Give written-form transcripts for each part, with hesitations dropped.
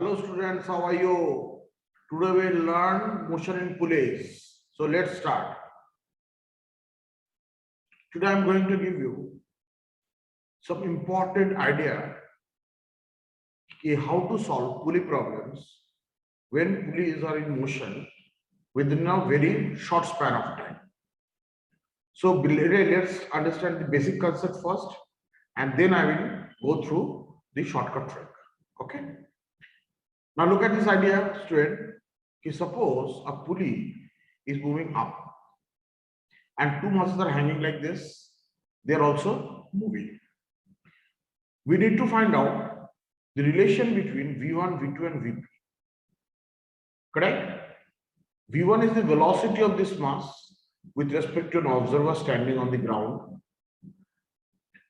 Hello students, how are you? Today we will learn motion in pulleys. So let's start. Today I am going to give you some important idea how to solve pulley problems when pulleys are in motion within a very short span of time. So let's understand the basic concept first and then I will go through the shortcut trick. Okay. Now look at this idea, student. Suppose a pulley is moving up and two masses are hanging like this. They are also moving. We need to find out the relation between V1, V2 and Vp. Correct? V1 is the velocity of this mass with respect to an observer standing on the ground.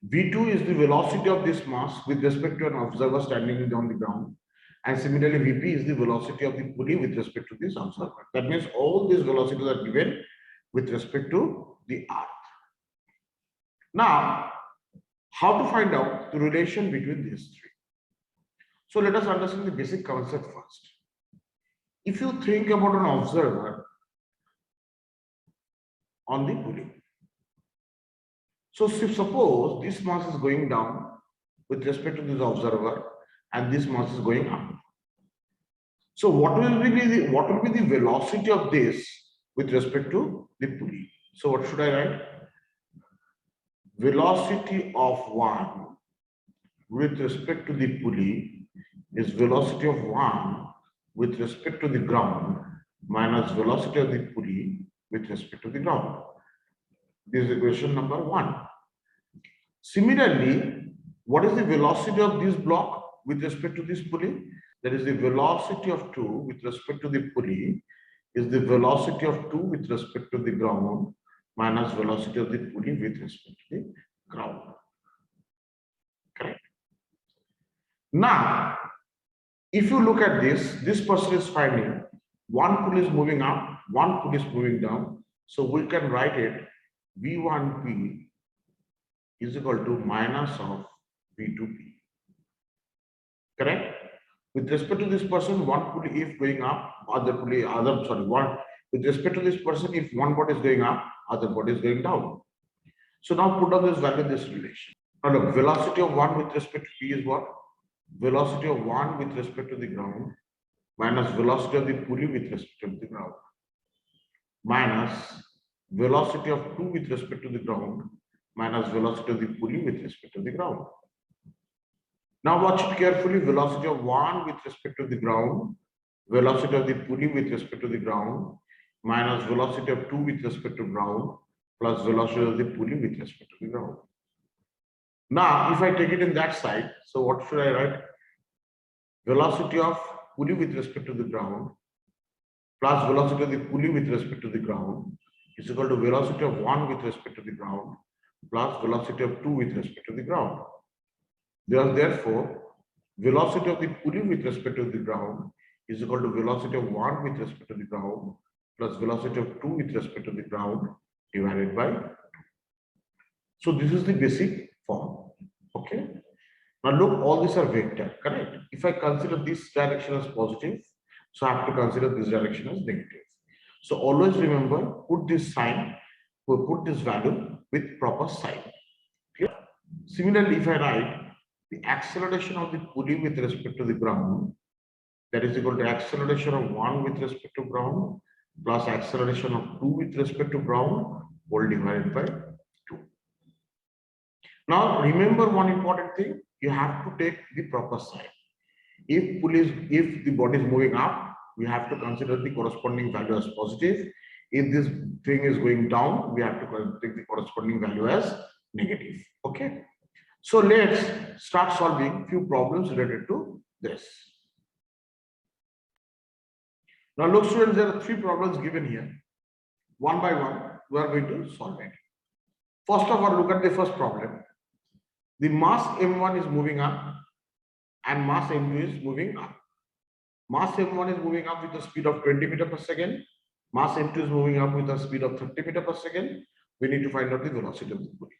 V2 is the velocity of this mass with respect to an observer standing on the ground. And similarly, Vp is the velocity of the pulley with respect to this observer. That means all these velocities are given with respect to the earth. Now, how to find out the relation between these three? So let us understand the basic concept first. If you think about an observer on the pulley, so suppose this mass is going down with respect to this observer and this mass is going up. So what will be the velocity of this with respect to the pulley? So what should I write? Velocity of one with respect to the pulley is velocity of one with respect to the ground minus velocity of the pulley with respect to the ground. This is equation number 1. Similarly, what is the velocity of this block with respect to this pulley? That is the velocity of 2 with respect to the pulley is the velocity of 2 with respect to the ground minus velocity of the pulley with respect to the ground. Correct. Now, if you look at this person is finding one pulley is moving up, one pulley is moving down. So we can write it V1P is equal to minus of V2P. Correct? With respect to this person, one pulley if going up, with respect to this person, if one body is going up, other body is going down. So now put down this value in this relation. Now look, velocity of one with respect to P is what? Velocity of one with respect to the ground minus velocity of the pulley with respect to the ground minus velocity of 2 with respect to the ground minus velocity of the pulley with respect to the ground. Now watch it carefully. Velocity of 1 with respect to the ground, velocity of the pulley with respect to the ground, minus velocity of 2 with respect to ground, plus velocity of the pulley with respect to the ground. Now, if I take it in that side, so what should I write? Velocity of pulley with respect to the ground, plus velocity of the pulley with respect to the ground, is equal to velocity of 1 with respect to the ground, plus velocity of 2 with respect to the ground. Therefore, velocity of the pulley with respect to the ground is equal to velocity of 1 with respect to the ground plus velocity of 2 with respect to the ground divided by 2. So this is the basic form. Okay. Now look, all these are vector, correct? If I consider this direction as positive, so I have to consider this direction as negative. So always remember, put this sign, put this value with proper sign. Clear? Similarly, if I write the acceleration of the pulley with respect to the ground, that is equal to acceleration of 1 with respect to ground plus acceleration of 2 with respect to ground whole divided by 2. Now remember one important thing, you have to take the proper sign. If the body is moving up, we have to consider the corresponding value as positive. If this thing is going down, we have to take the corresponding value as negative. Okay. So let's start solving few problems related to this. Now look students, there are 3 problems given here. One by one, we are going to solve it. First of all, look at the first problem. The mass M1 is moving up and mass M2 is moving up. Mass M1 is moving up with a speed of 20 meters per second. Mass M2 is moving up with a speed of 30 meters per second. We need to find out the velocity of the pulley.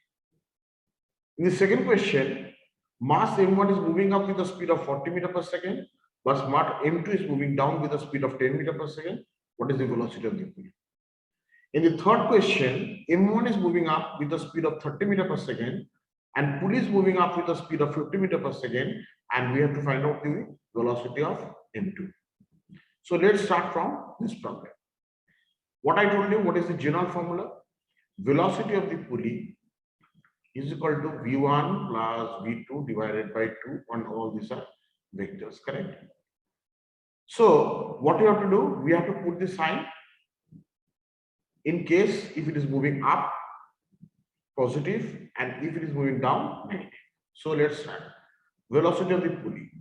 In the second question, mass M1 is moving up with a speed of 40 meters per second. but smart M2 is moving down with a speed of 10 meters per second. What is the velocity of the pulley? In the third question, M1 is moving up with a speed of 30 meters per second and pulley is moving up with a speed of 50 meters per second, and we have to find out the velocity of M2. So let's start from this problem. What I told you, what is the general formula? Velocity of the pulley is equal to V1 plus V2 divided by 2, and all these are vectors, correct? So what we have to do, we have to put the sign in case if it is moving up, positive, and if it is moving down, negative. So let's start. Velocity of the pulley.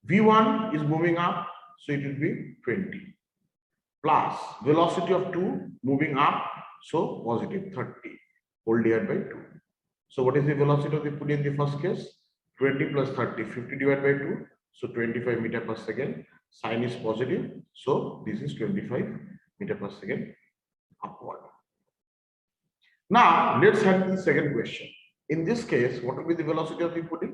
V1 is moving up, so it will be 20. Plus velocity of 2 moving up, so positive 30, whole divided by 2. So what is the velocity of the pulley in the first case? 20 plus 30, 50 divided by 2, so 25 meters per second. Sign is positive, so this is 25 meters per second upward. Now let's handle the second question. In this case, what will be the velocity of the pulley?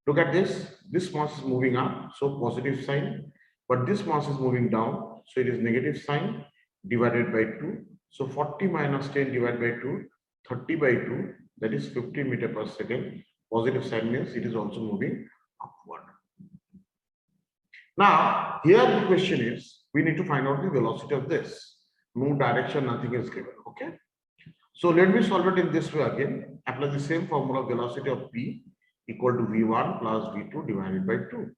Look at this. This mass is moving up, so positive sign, but this mass is moving down, so it is negative sign divided by 2. So 40 minus 10 divided by 2, 30 by 2, that is 50 meters per second. Positive sign means it is also moving upward. Now, here the question is, we need to find out the velocity of this. No direction, nothing is given, okay? So let me solve it in this way again. Apply the same formula, velocity of P equal to V1 plus V2 divided by 2.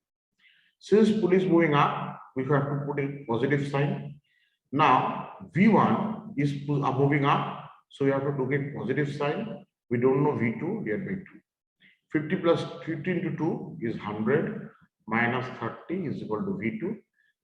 Since pulley is moving up, we have to put a positive sign. Now, V1 is moving up, so we have to get positive sign. We don't know V2 divided by 2. 50 plus 50 into 2 is 100, minus 30 is equal to V2.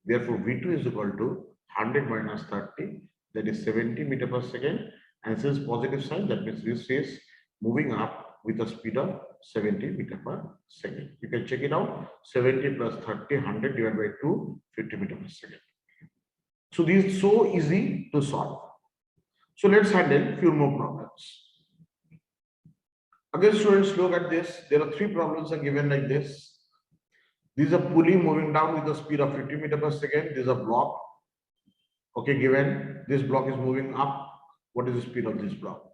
Therefore, V2 is equal to 100 minus 30, that is 70 meters per second. And since positive sign, that means this is moving up with a speed of 70 meters per second. You can check it out. 70 plus 30, 100 divided by 2, 50 meters per second. So this is so easy to solve. So let's handle few more problems. Again, students, look at this. There are 3 problems are given like this. This is a pulley moving down with a speed of 50 meters per second. This is a block. Okay, given this block is moving up. What is the speed of this block?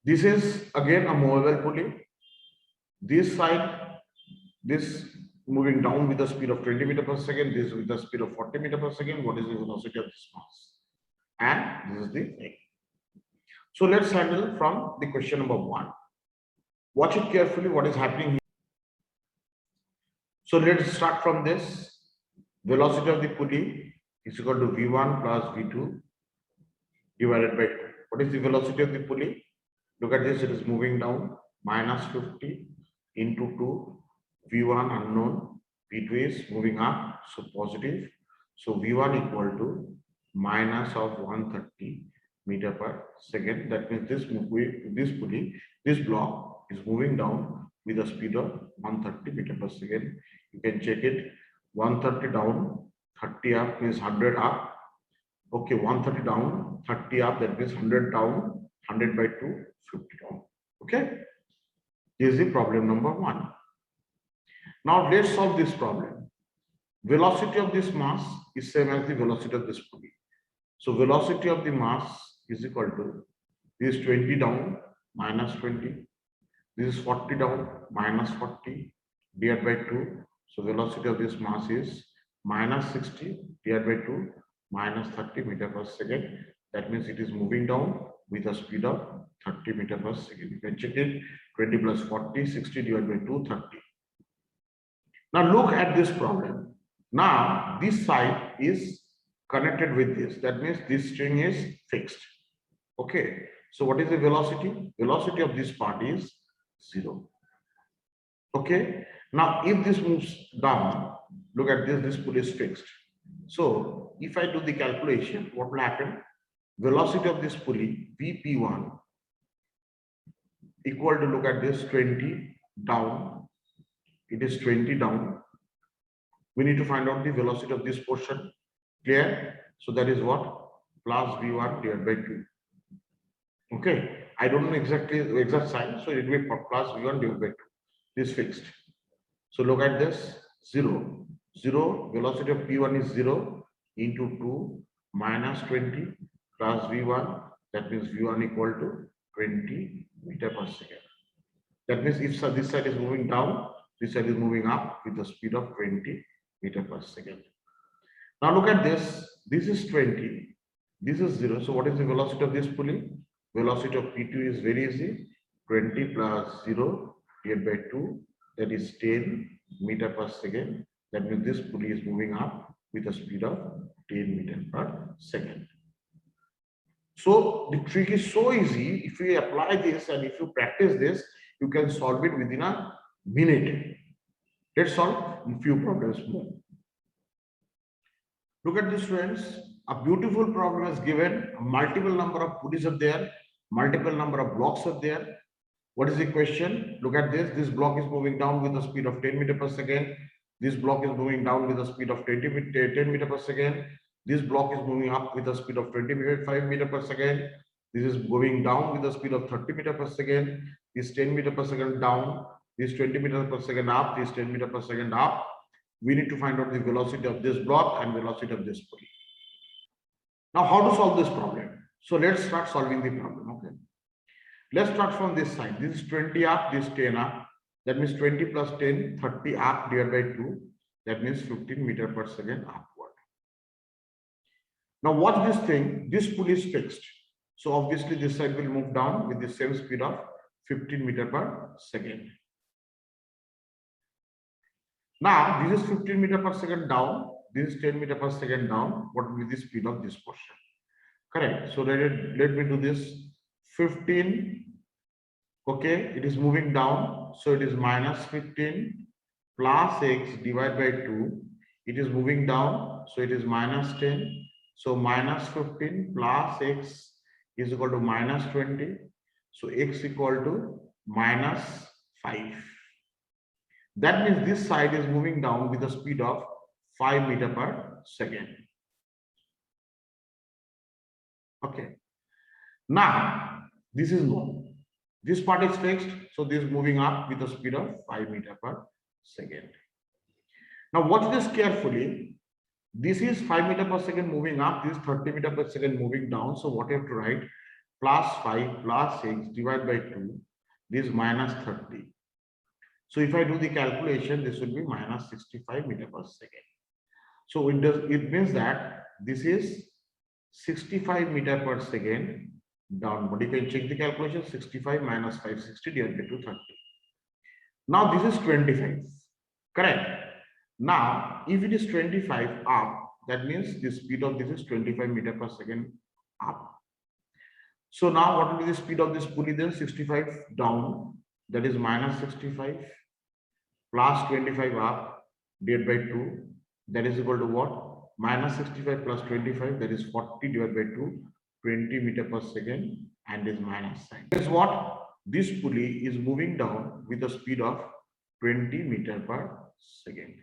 This is again a movable pulley. This side, this moving down with a speed of 20 meters per second. This with a speed of 40 meters per second. What is the velocity of this mass? And this is the thing. So let's handle from the question number 1. Watch it carefully. What is happening here? So let's start from this. Velocity of the pulley is equal to V1 plus V2 divided by 2. What is the velocity of the pulley? Look at this, it is moving down, minus 50 into 2, V1 unknown, V2 is moving up, so positive. So V1 equal to minus of 130 meter per second. That means this pulley, this block is moving down with a speed of 130 meter per second. You can check it, 130 down, 30 up means 100 up. Okay, 130 down, 30 up, that means 100 down, 100 by 2, 50 down. Okay, this is the problem number 1. Now let's solve this problem. Velocity of this mass is same as the velocity of this pulley. So velocity of the mass is equal to this 20 down, minus 20. This is 40 down, minus 40, divided by 2. So velocity of this mass is minus 60, divided by 2, minus 30 meters per second. That means it is moving down with a speed of 30 meters per second. You can check it, 20 plus 40, 60 divided by 2, 30. Now look at this problem. Now this side is connected with this. That means this string is fixed. Okay. So what is the velocity? Velocity of this part is 0. Okay. Now if this moves down, look at this, this pulley is fixed. So if I do the calculation, what will happen? Velocity of this pulley, Vp1, equal to, look at this, 20 down. It is 20 down. We need to find out the velocity of this portion. Clear? So that is what? Plus V1 divided by 2. Okay. I don't know exactly exact sign, so it will be plus V1 divided by 2. This fixed. So look at this. 0. 0, velocity of P1 is 0 into 2 minus 20 plus V1. That means V1 equal to 20 meter per second. That means if this side is moving down, this side is moving up with the speed of 20 meter per second. Now look at this. This is 20. This is 0. So what is the velocity of this pulley? Velocity of P2 is very easy. 20 plus 0 divided by 2. That is 10 meter per second. That means this pulley is moving up with a speed of 10 meter per second. So the trick is so easy. If you apply this and if you practice this, you can solve it within a minute. Let's solve a few problems more. Look at this, friends. A beautiful problem is given. A multiple number of pulleys are there. Multiple number of blocks are there. What is the question? Look at this. This block is moving down with a speed of 10 meter per second. This block is moving down with a speed of 10 meter per second. This block is moving up with a speed of 25 meter per second. This is going down with a speed of 30 meter per second. This 10 meter per second down. This 20 meter per second up. This 10 meter per second up. We need to find out the velocity of this block and velocity of this pulley. Now, how to solve this problem? So let's start solving the problem. Okay. Let's start from this side. This is 20 up, this 10 up. That means 20 plus 10, 30 up divided by 2. That means 15 meter per second upward. Now watch this thing. This pulley is fixed. So obviously this side will move down with the same speed of 15 meter per second. Now this is 15 meter per second down. This is 10 meter per second down. What will be the speed of this portion? Correct. So let me do this. 15. Okay, it is moving down. So it is minus 15 plus x divided by 2. It is moving down. So it is minus 10. So minus 15 plus x is equal to minus 20. So x equal to minus 5. That means this side is moving down with a speed of 5 meter per second. Okay. Now, this is known. This part is fixed. So this is moving up with a speed of 5 meter per second. Now watch this carefully. This is 5 meter per second moving up. This is 30 meter per second moving down. So what you have to write? Plus 5 plus 6 divided by 2. This is minus 30. So if I do the calculation, this will be minus 65 meter per second. So it means that this is 65 meter per second downward. You can check the calculation. 65 minus 560 divided by 230. Now this is 25. Correct. Now if it is 25 up, that means the speed of this is 25 meter per second up. So now what will be the speed of this pulley then? 65 down, that is minus 65 plus 25 up divided by 2, that is equal to what? Minus 65 plus 25, that is 40 divided by 2, 20 meter per second, and is minus sign. Guess what? This pulley is moving down with a speed of 20 meter per second.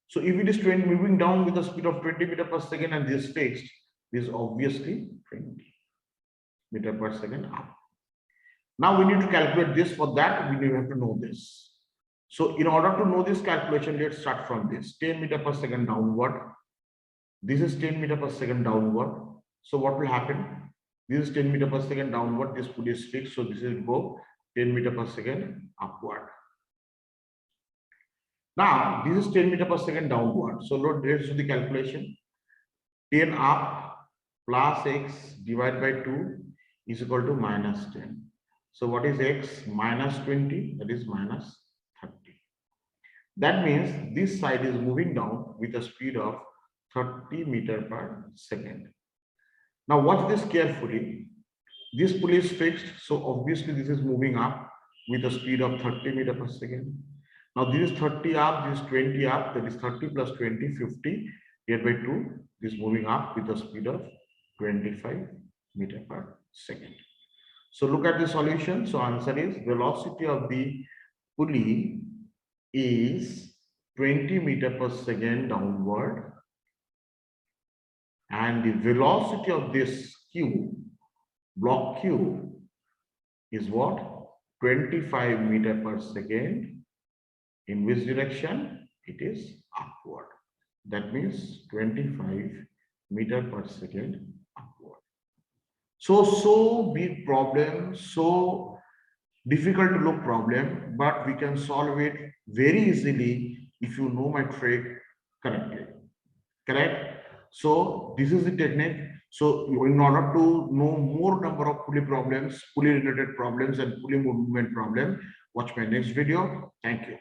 So if it is moving down with a speed of 20 meter per second and this is fixed, this is obviously 20 meter per second up. Now we need to calculate this. For that, we have to know this. So in order to know this calculation, let's start from this. 10 meter per second downward. This is 10 meter per second downward. So what will happen? This is 10 meter per second downward. This pulley is fixed. So this will go 10 meter per second upward. Now this is 10 meter per second downward. So let's do the calculation. 10 up plus x divided by 2 is equal to minus 10. So what is x? Minus 20, that is minus 30. That means this side is moving down with a speed of 30 meter per second. Now watch this carefully. This pulley is fixed. So obviously this is moving up with a speed of 30 meter per second. Now this is 30 up, this is 20 up, that is 30 plus 20, 50, divided by 2. This is moving up with a speed of 25 meter per second. So look at the solution. So answer is velocity of the pulley is 20 meter per second downward, and the velocity of this Q, block Q, is what? 25 meter per second. In which direction? it is upward. That means 25 meter per second upward. So big problem, so difficult to look problem, but we can solve it very easily if you know my trick correctly. Correct? So this is the technique. So in order to know more number of pulley problems, pulley related problems and pulley movement problem, watch my next video. Thank you.